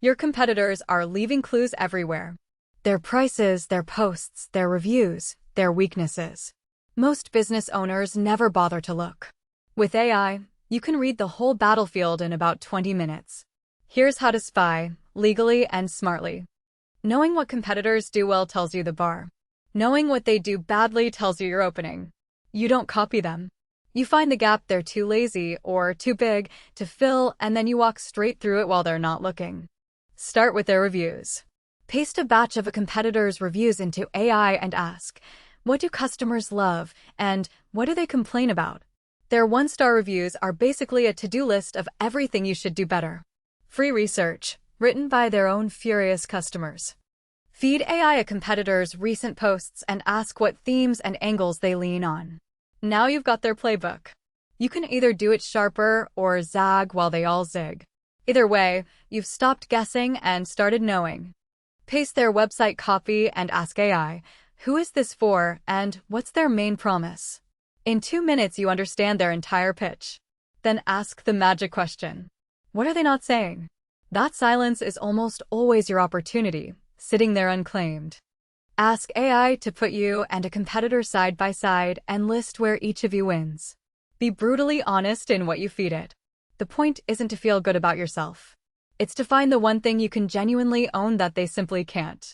Your competitors are leaving clues everywhere. Their prices, their posts, their reviews, their weaknesses. Most business owners never bother to look. With AI, you can read the whole battlefield in about 20 minutes. Here's how to spy, legally and smartly. Knowing what competitors do well tells you the bar. Knowing what they do badly tells you your opening. You don't copy them. You find the gap they're too lazy or too big to fill, and then you walk straight through it while they're not looking. Start with their reviews. Paste a batch of a competitor's reviews into AI and ask, what do customers love, and what do they complain about? Their one-star reviews are basically a to-do list of everything you should do better. Free research, written by their own furious customers. Feed AI a competitor's recent posts and ask what themes and angles they lean on. Now you've got their playbook. You can either do it sharper or zag while they all zig. Either way, you've stopped guessing and started knowing. Paste their website copy and ask AI, who is this for and what's their main promise? In 2 minutes, you understand their entire pitch. Then ask the magic question. What are they not saying? That silence is almost always your opportunity, sitting there unclaimed. Ask AI to put you and a competitor side by side and list where each of you wins. Be brutally honest in what you feed it. The point isn't to feel good about yourself. It's to find the one thing you can genuinely own that they simply can't.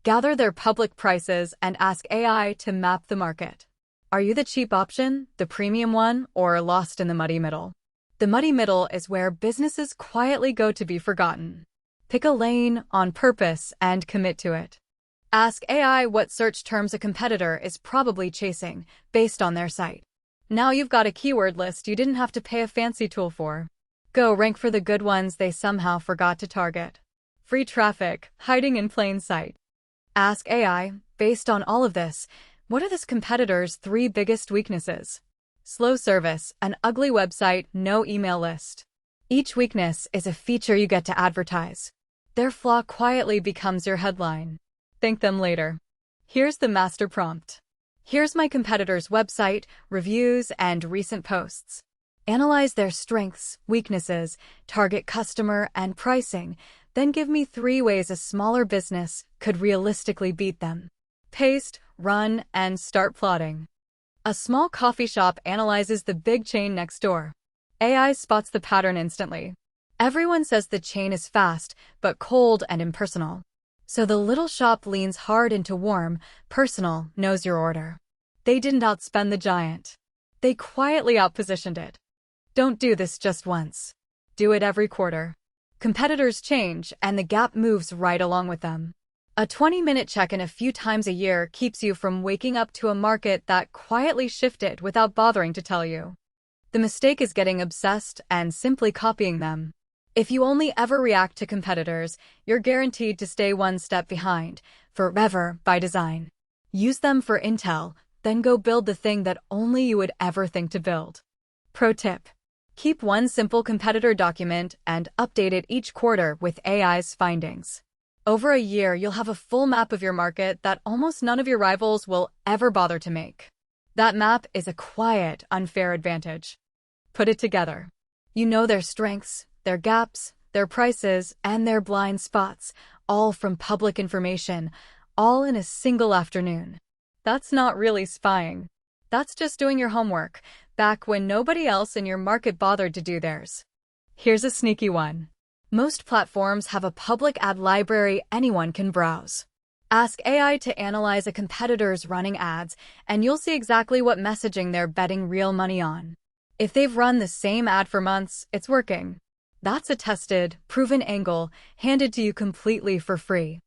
Gather their public prices and ask AI to map the market. Are you the cheap option, the premium one, or lost in the muddy middle? The muddy middle is where businesses quietly go to be forgotten. Pick a lane on purpose and commit to it. Ask AI what search terms a competitor is probably chasing, based on their site. Now you've got a keyword list you didn't have to pay a fancy tool for. Go rank for the good ones they somehow forgot to target. Free traffic, hiding in plain sight. Ask AI, based on all of this, what are this competitor's 3 biggest weaknesses? Slow service, an ugly website, no email list. Each weakness is a feature you get to advertise. Their flaw quietly becomes your headline. Thank them later. Here's the master prompt. Here's my competitor's website, reviews, and recent posts. Analyze their strengths, weaknesses, target customer, and pricing, then give me 3 ways a smaller business could realistically beat them. Paste, run, and start plotting. A small coffee shop analyzes the big chain next door. AI spots the pattern instantly. Everyone says the chain is fast, but cold and impersonal. So the little shop leans hard into warm, personal, knows your order. They didn't outspend the giant. They quietly outpositioned it. Don't do this just once. Do it every quarter. Competitors change, and the gap moves right along with them. A 20-minute check-in a few times a year keeps you from waking up to a market that quietly shifted without bothering to tell you. The mistake is getting obsessed and simply copying them. If you only ever react to competitors, you're guaranteed to stay one step behind, forever by design. Use them for intel, then go build the thing that only you would ever think to build. Pro tip. Keep one simple competitor document and update it each quarter with AI's findings. Over a year, you'll have a full map of your market that almost none of your rivals will ever bother to make. That map is a quiet, unfair advantage. Put it together. You know their strengths, their gaps, their prices, and their blind spots, all from public information, all in a single afternoon. That's not really spying. That's just doing your homework, back when nobody else in your market bothered to do theirs. Here's a sneaky one. Most platforms have a public ad library anyone can browse. Ask AI to analyze a competitor's running ads, and you'll see exactly what messaging they're betting real money on. If they've run the same ad for months, it's working. That's a tested, proven angle handed to you completely for free.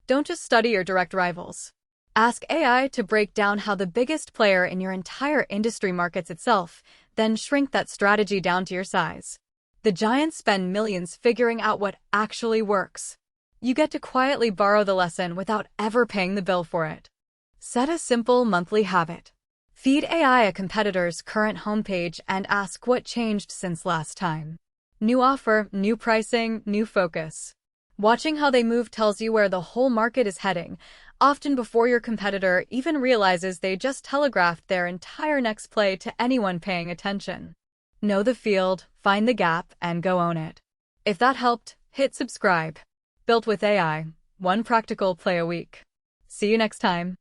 Don't just study your direct rivals. Ask AI to break down how the biggest player in your entire industry markets itself, then shrink that strategy down to your size. The giants spend millions figuring out what actually works. You get to quietly borrow the lesson without ever paying the bill for it. Set a simple monthly habit. Feed AI a competitor's current homepage and ask what changed since last time. New offer, new pricing, new focus. Watching how they move tells you where the whole market is heading, often before your competitor even realizes they just telegraphed their entire next play to anyone paying attention. Know the field, find the gap, and go own it. If that helped, hit subscribe. Built with AI, one practical play a week. See you next time.